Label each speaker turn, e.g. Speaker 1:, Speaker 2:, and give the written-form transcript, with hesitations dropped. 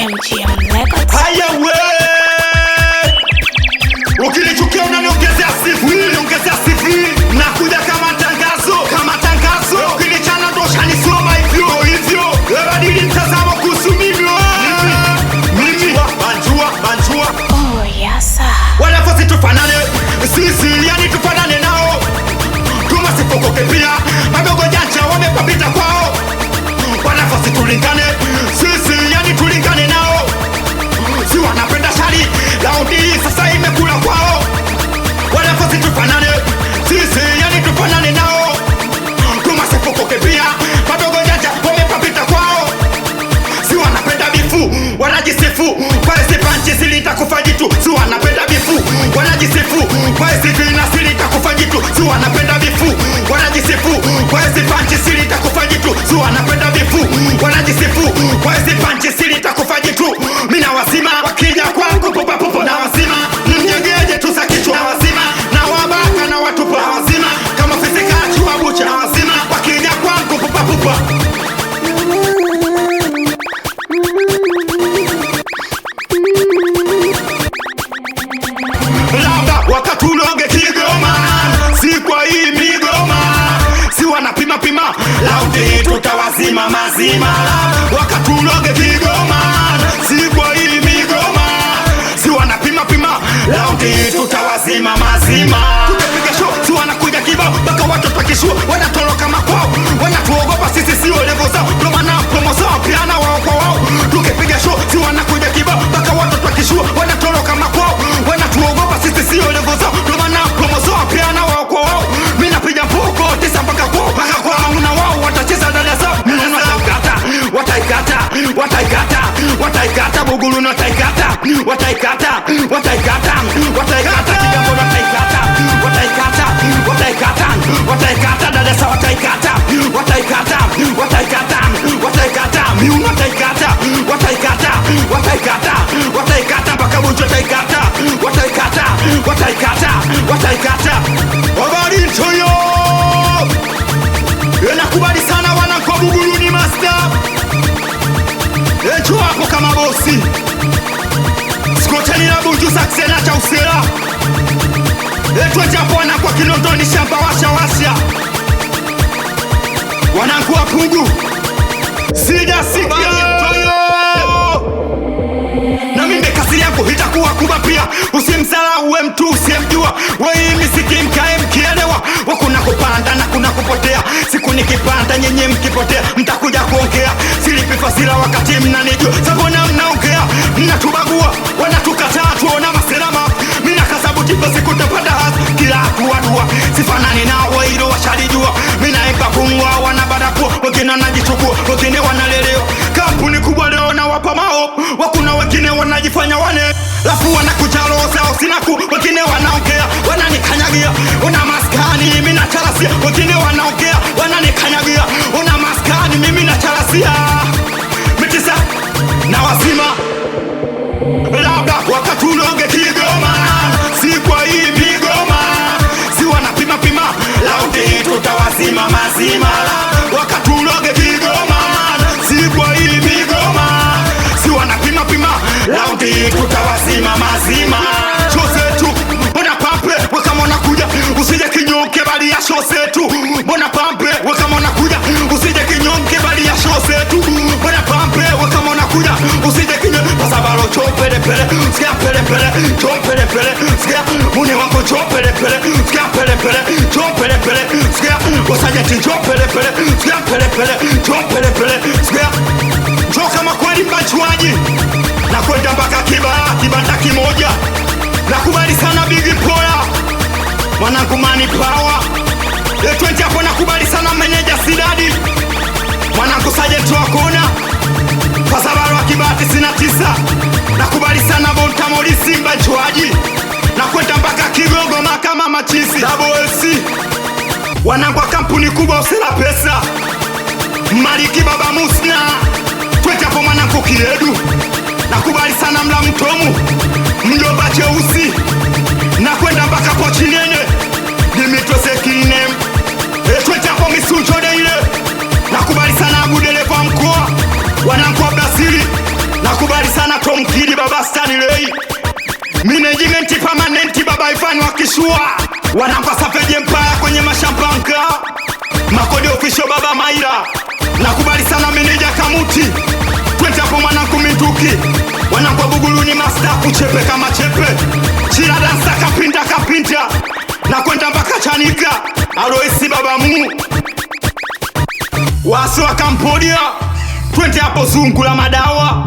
Speaker 1: MGM Records.
Speaker 2: Haya we, ukinichukia unaniongezea sifi, nakuja kama tangazo, ukinichana ndo shanisoma hivyo, badili mtazamo kuhusu mimi, banjua.
Speaker 1: Oh yes sir.
Speaker 2: Wanafosi tufanane, sisi yani tufanane nao, tumasipokoke pia, madogo janja wamepapita kwao. Wanafosi tulingane, sisi yani tulingane nao, si wanapenda shari, laudi sasa imekula kwao. Wanafosi tufanane, sisi yani tufanane nao, tumasipokoke pia, madogo janja wamepapita kwao. Si wanapenda bifu, wanajisifu, kwa esi panchi sili takufa jitu. Si wanapenda bifu, wanajisifu, kwa esi vina sili takufa jitu. Si wanapenda bifu, wanajisifu, kwa esi panchi sili takufa jitu. Si wanapenda bifu, wanajisifu, kwa esi panchi sili takufa jitu. Mina wasima, wakija kwangu popa na wasima, mnyegeje tusa kichwa na wasima, na wabaka na watupa na wasima, kama fisika chua bucha na wasima, wakija kwangu popa. Labda wakatuloge Kigoma, si kwa hii migoma, si wanapima, laundi tutawazima mazima. Wakatuloge Kigoma, si kwa hii migoma, si wanapima, laundi tutawazima mazima. Tukipiga show, si wanakuja kibao, baka watu pakishua, wanatoroka makwao, wanatuogopa sisi sio levo zao, ndo maana promo zao piana wao kwa wao. Tukipiga show, si wanakuja kibao, baka watu pakishua, wanatoroka makwao, wanatuogopa sisi sio levo zao, ndo maana promo zao piana wao kwa wao. Mimi napiga poko tisa mpaka kwao, na wao watacheza dada zao. Wataikata bugulu na wataikata kigambo na wataikata dada sawa, wataikata miuno, wataikata mpaka mwisho, wataikata wabari ntoyo. Nakubali sana wanangu wa bugulu ni master, echo hapo kama bosi skoteni na buju saksena cha usera, echo japona kwa Kinondoni shamba washa wanangu wa Pugu sijasikia na mimi kasi yangu itakuwa kubwa pia. Usimsala uwe mtu usiyemjua, wewe misiki mkae mkielewa, wakuna kupanda na kuna kupotea. Siku nikipanda nyenye mkipotea, mtakuja kuongea silipi fasila wakati mnanijua. Sabona mnaongea, mnatubagua, wanatukataa tuona maselama. Mina kasabuti basi kutapata hasi, kila hatua dua, sifanani nao hilo washalijua. Mina ipa pungwa, wanabadapua, wengine wanajichukua, wengine wanalelewa. Kampuni kubwa leo na wapa mao, wakuna wengine wanajifanya wane, lafu wanakuja roho zao sinaku, wengine wanaongea, wananikanyagia. Una maskani, mimi na chalasia, wengine wanaongea, wananikanyagia. Una maskani, mimi na chalasia, mitisa na wasima. Labda wakatuloge Kigoma, si kwa hii migoma, si wanapima, laundi tutawazima mazima. Wakatuloge Kigoma, si kwa hii migoma, si wanapima, laundi tutawazima mazima. Show zetu mbona pampe, we kama unakuja usije kinyonge bali ya show zetu. Mbona pampe, we kama unakuja usije kinyonge bali ya show zetu. Mbona pampe, we kama unakuja usije kinyonge pasabalo chopele, sikia pele, chopele, sikia mune wako chopele, sikia pele, chopele, sikia wasajati chopele, sikia pele, chopele, sikia njoo kama kweli mbachuaji na kwenda mpaka kibanda kimoja. Nakubali sana Big Poya, mwanangu Mani Power, etwenti hapo. Nakubali sana meneja Sidadi, mwanangu Sajenti wa kona, Pasabaro wa Kibati sina tisa. Nakubali sana Bonta Mori Simba Chwaji, na kwenda mpaka Kigogo Makama Machisi Double LC, wanangu wa kampuni kubwa usela pesa, Maliki Baba Musna, twende hapo mwanangu Kiedu. Nakubali sana Mla Mtomu, Mjomba Cheusi, na kwenda mpaka Pochinene, Dimitro Sekinem, twende hapo Misunjode ile. Nakubali sana Agudele kwa mkoa, wanangu wa Brazili, nakubali sana mashua wanapasa peje mpaya kwenye mashampanka Makode official baba Maira. Nakubali sana meneja Kamuti. Twende hapo mwanangu Minduki. Wanangu Buguruni master kuchepe kama chepe. Chila dansa kapinda. Na kwenda mpaka Chanika. Aloisi baba mu. Waso wa Cambodia. Twende hapo zungu la madawa.